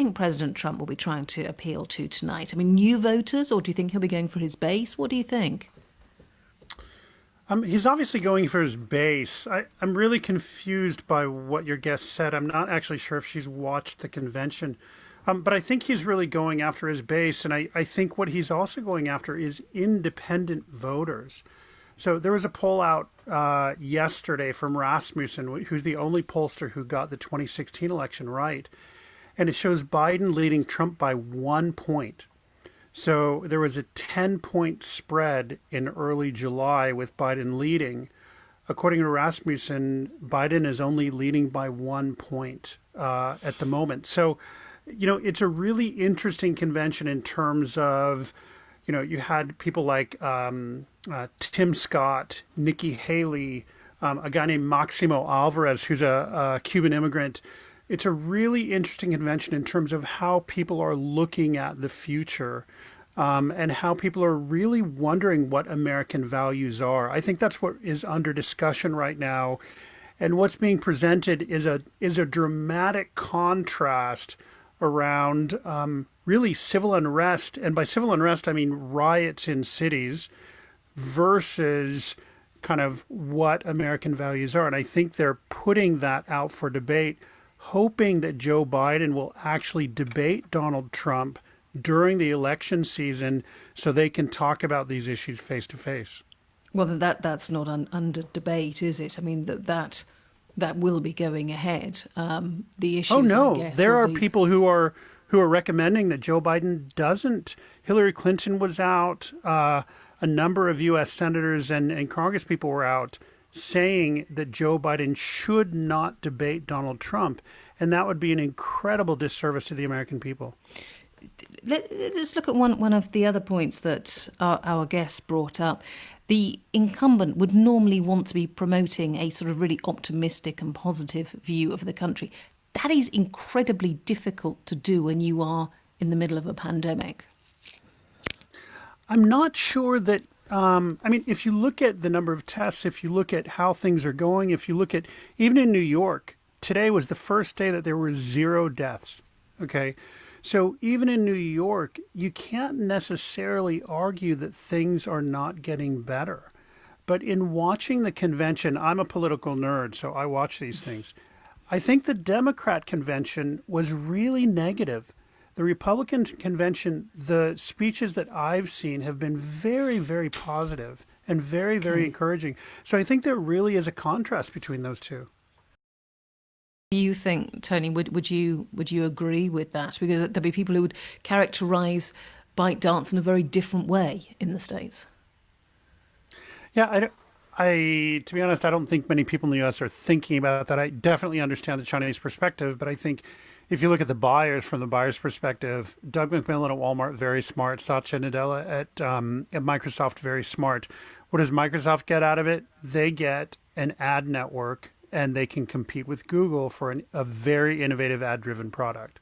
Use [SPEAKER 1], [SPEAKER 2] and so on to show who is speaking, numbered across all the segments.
[SPEAKER 1] think President Trump will be trying to appeal to tonight? I mean, new voters, or do you think he'll be going for his base? What do you think?
[SPEAKER 2] He's obviously going for his base. I'm really confused by what your guest said. I'm not actually sure if she's watched the convention. But I think he's really going after his base. And I think what he's also going after is independent voters. So there was a poll out yesterday from Rasmussen, who's the only pollster who got the 2016 election right. And it shows Biden leading Trump by 1 point. So there was a 10-point spread in early July with Biden leading. According to Rasmussen, Biden is only leading by 1 point at the moment. So, it's a really interesting convention in terms of, you had people like Tim Scott, Nikki Haley, a guy named Maximo Alvarez, who's a Cuban immigrant. It's a really interesting convention in terms of how people are looking at the future and how people are really wondering what American values are. I think that's what is under discussion right now. And what's being presented is a dramatic contrast around really civil unrest. And by civil unrest, I mean riots in cities versus kind of what American values are. And I think they're putting that out for debate, hoping that Joe Biden will actually debate Donald Trump during the election season so they can talk about these issues face to face.
[SPEAKER 1] Well, that's not under debate, is it? I mean, that will be going ahead. The issues,
[SPEAKER 2] oh no,
[SPEAKER 1] I guess,
[SPEAKER 2] there are
[SPEAKER 1] be...
[SPEAKER 2] people who are recommending that Joe Biden doesn't. Hillary Clinton was out. A number of U.S. senators and Congress people were out saying that Joe Biden should not debate Donald Trump, and that would be an incredible disservice to the American people.
[SPEAKER 1] Let's look at one of the other points that our guests brought up. The incumbent would normally want to be promoting a sort of really optimistic and positive view of the country. That is incredibly difficult to do when you are in the middle of a pandemic.
[SPEAKER 2] I'm not sure that, if you look at the number of tests, if you look at how things are going, if you look at, even in New York, today was the first day that there were 0 deaths, okay? So even in New York, you can't necessarily argue that things are not getting better. But in watching the convention, I'm a political nerd, so I watch these things. I think the Democrat convention was really negative. The Republican convention, the speeches that I've seen have been very, very positive and very, very encouraging. So I think there really is a contrast between those two.
[SPEAKER 1] Do you think, Tony, would you agree with that? Because there'll be people who would characterise bite dance in a very different way in the States.
[SPEAKER 2] Yeah, to be honest, I don't think many people in the U.S. are thinking about that. I definitely understand the Chinese perspective, but I think if you look at the buyers, from the buyer's perspective, Doug McMillan at Walmart, very smart. Satya Nadella at Microsoft, very smart. What does Microsoft get out of it? They get an ad network, and they can compete with Google for a very innovative ad-driven product.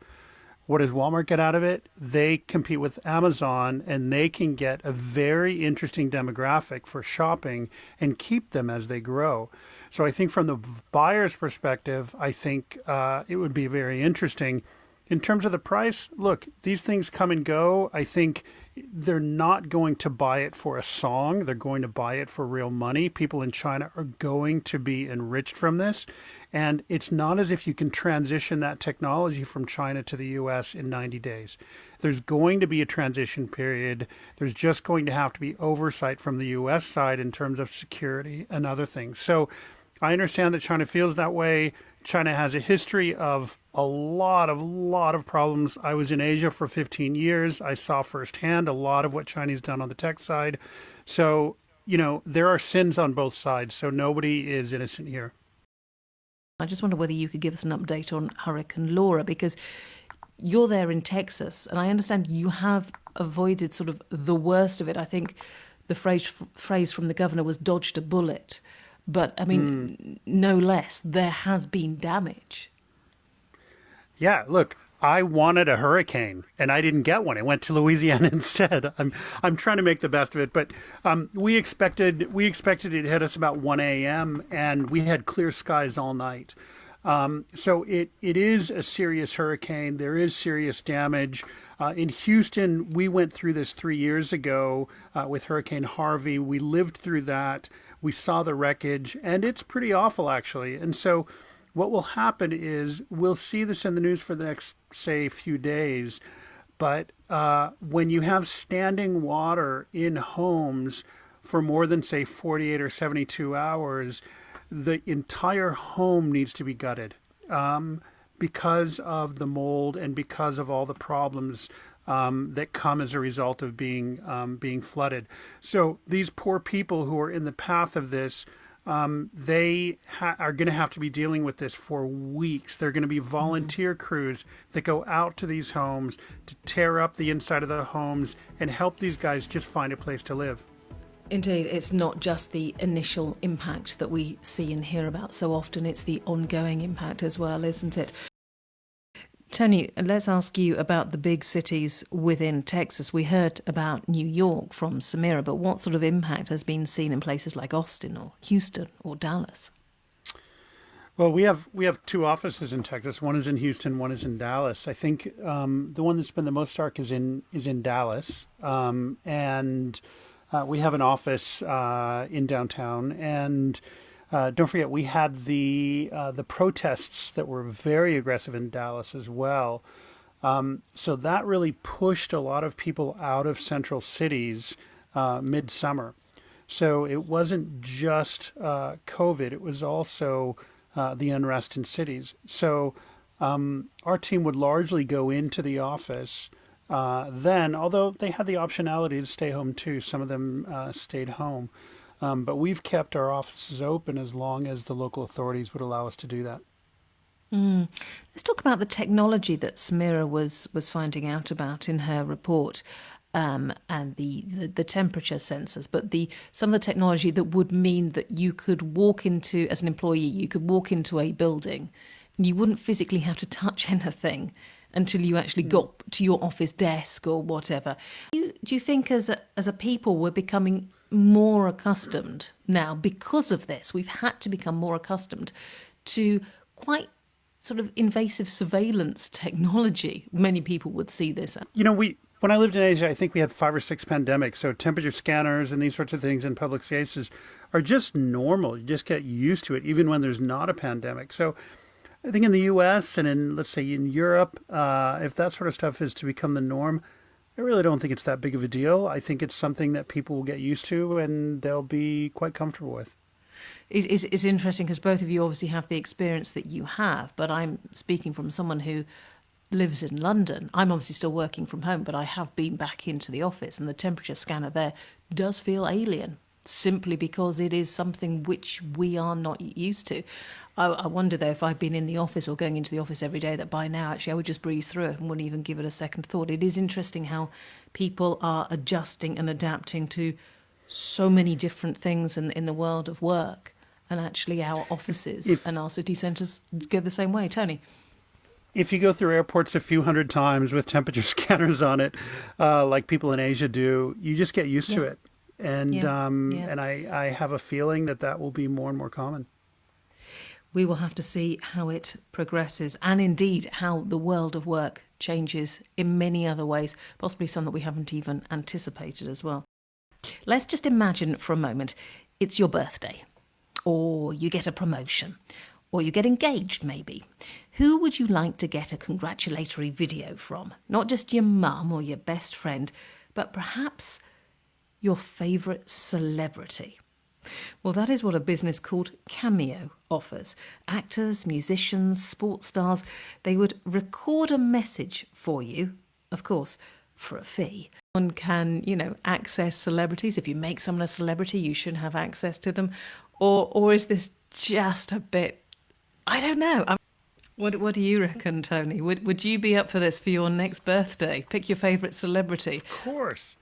[SPEAKER 2] What does Walmart get out of it? They compete with Amazon, and they can get a very interesting demographic for shopping and keep them as they grow. So I think from the buyer's perspective, I think it would be very interesting. In terms of the price, look, these things come and go. I think they're not going to buy it for a song. They're going to buy it for real money. People in China are going to be enriched from this. And it's not as if you can transition that technology from China to the U.S. in 90 days. There's going to be a transition period. There's just going to have to be oversight from the U.S. side in terms of security and other things. So I understand that China feels that way. China has a history of a lot of problems. I was in Asia for 15 years. I saw firsthand a lot of what China's done on the tech side. So, there are sins on both sides. So nobody is innocent here.
[SPEAKER 1] I just wonder whether you could give us an update on Hurricane Laura, because you're there in Texas, and I understand you have avoided sort of the worst of it. I think the phrase from the governor was dodged a bullet. But, I mean, no less, there has been damage.
[SPEAKER 2] Yeah, look, I wanted a hurricane, and I didn't get one. I went to Louisiana instead. I'm trying to make the best of it. But we expected it to hit us about 1 a.m., and we had clear skies all night. So it is a serious hurricane. There is serious damage. In Houston, we went through this 3 years ago with Hurricane Harvey. We lived through that. We saw the wreckage, and it's pretty awful, actually. And so what will happen is we'll see this in the news for the next, say, few days. But when you have standing water in homes for more than, say, 48 or 72 hours, the entire home needs to be gutted because of the mold and because of all the problems that come as a result of being flooded. So these poor people who are in the path of this, they are going to have to be dealing with this for weeks. There are going to be volunteer crews that go out to these homes to tear up the inside of the homes and help these guys just find a place to live.
[SPEAKER 1] Indeed, it's not just the initial impact that we see and hear about so often, it's the ongoing impact as well, isn't it? Tony, let's ask you about the big cities within Texas. We heard about New York from Samira, but what sort of impact has been seen in places like Austin or Houston or Dallas?
[SPEAKER 2] Well, we have two offices in Texas. One is in Houston, one is in Dallas. I think the one that's been the most stark is in Dallas, and we have an office in downtown. And don't forget, we had the protests that were very aggressive in Dallas as well. So that really pushed a lot of people out of central cities midsummer. So it wasn't just COVID; it was also the unrest in cities. So our team would largely go into the office then, although they had the optionality to stay home too. Some of them stayed home. But we've kept our offices open as long as the local authorities would allow us to do that.
[SPEAKER 1] Let's talk about the technology that Samira was finding out about in her report, and the temperature sensors, but some of the technology that would mean that you could walk into, as an employee, you could walk into a building and you wouldn't physically have to touch anything until you actually got to your office desk or whatever. Do you think as a people we're becoming more accustomed now because of this? We've had to become more accustomed to quite sort of invasive surveillance technology. Many people would see this.
[SPEAKER 2] When I lived in Asia, I think we had 5 or 6 pandemics. So temperature scanners and these sorts of things in public spaces are just normal. You just get used to it, even when there's not a pandemic. So I think in the U.S. and in, let's say, in Europe, if that sort of stuff is to become the norm, I really don't think it's that big of a deal. I think it's something that people will get used to and they'll be quite comfortable with.
[SPEAKER 1] It's interesting because both of you obviously have the experience that you have, but I'm speaking from someone who lives in London. I'm obviously still working from home, but I have been back into the office, and the temperature scanner there does feel alien, simply because it is something which we are not used to. I wonder, though, if I'd been in the office or going into the office every day, that by now, actually, I would just breeze through it and wouldn't even give it a second thought. It is interesting how people are adjusting and adapting to so many different things in the world of work. And actually, our offices and our city centres go the same way. Tony?
[SPEAKER 2] If you go through airports a few hundred times with temperature scanners on it, like people in Asia do, you just get used to it. And and I have a feeling that will be more and more common.
[SPEAKER 1] We will have to see how it progresses, and indeed how the world of work changes in many other ways, possibly some that we haven't even anticipated as well. Let's just imagine for a moment it's your birthday, or you get a promotion, or you get engaged maybe. Who would you like to get a congratulatory video from? Not just your mum or your best friend, but perhaps your favourite celebrity. Well, that is what a business called Cameo offers. Actors, musicians, sports stars, they would record a message for you, of course, for a fee. One can, access celebrities. If you make someone a celebrity, you should have access to them. Or is this just a bit, I don't know. What do you reckon, Tony? Would you be up for this for your next birthday? Pick your favourite celebrity.
[SPEAKER 2] Of course.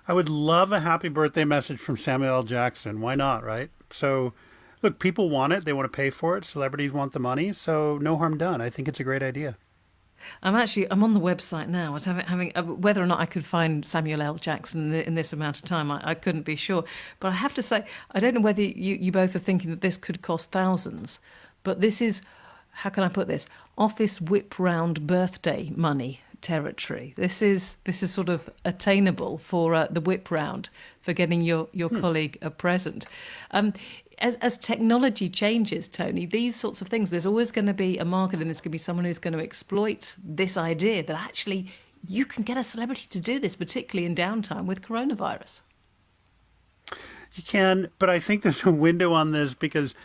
[SPEAKER 2] I would love a happy birthday message from Samuel L. Jackson. Why not, right? So, look, people want it. They want to pay for it. Celebrities want the money. So no harm done. I think it's a great idea.
[SPEAKER 1] I'm on the website now. I was having whether or not I could find Samuel L. Jackson in this amount of time. I couldn't be sure. But I have to say, I don't know whether you both are thinking that this could cost thousands. But this is how can I put this, office whip round birthday money territory. This is sort of attainable for the whip round for getting your colleague a present. As technology changes, Tony, these sorts of things, there's always going to be a market, and there's going to be someone who's going to exploit this idea that actually you can get a celebrity to do this, particularly in downtime with coronavirus.
[SPEAKER 2] You can, but I think there's a window on this because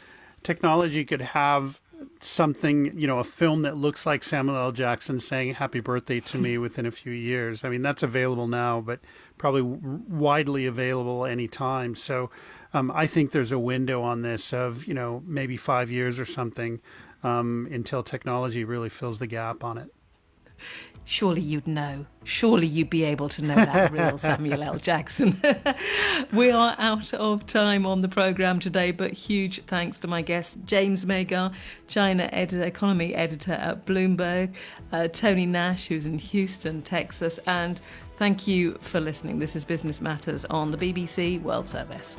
[SPEAKER 2] technology could have something, a film that looks like Samuel L. Jackson saying happy birthday to me within a few years. I mean, that's available now, but probably widely available anytime. So I think there's a window on this of, maybe 5 years or something until technology really fills the gap on it.
[SPEAKER 1] Surely you'd know. Surely you'd be able to know that real Samuel L. Jackson. We are out of time on the programme today, but huge thanks to my guests, James Magar, China editor, economy editor at Bloomberg, Tony Nash, who's in Houston, Texas, and thank you for listening. This is Business Matters on the BBC World Service.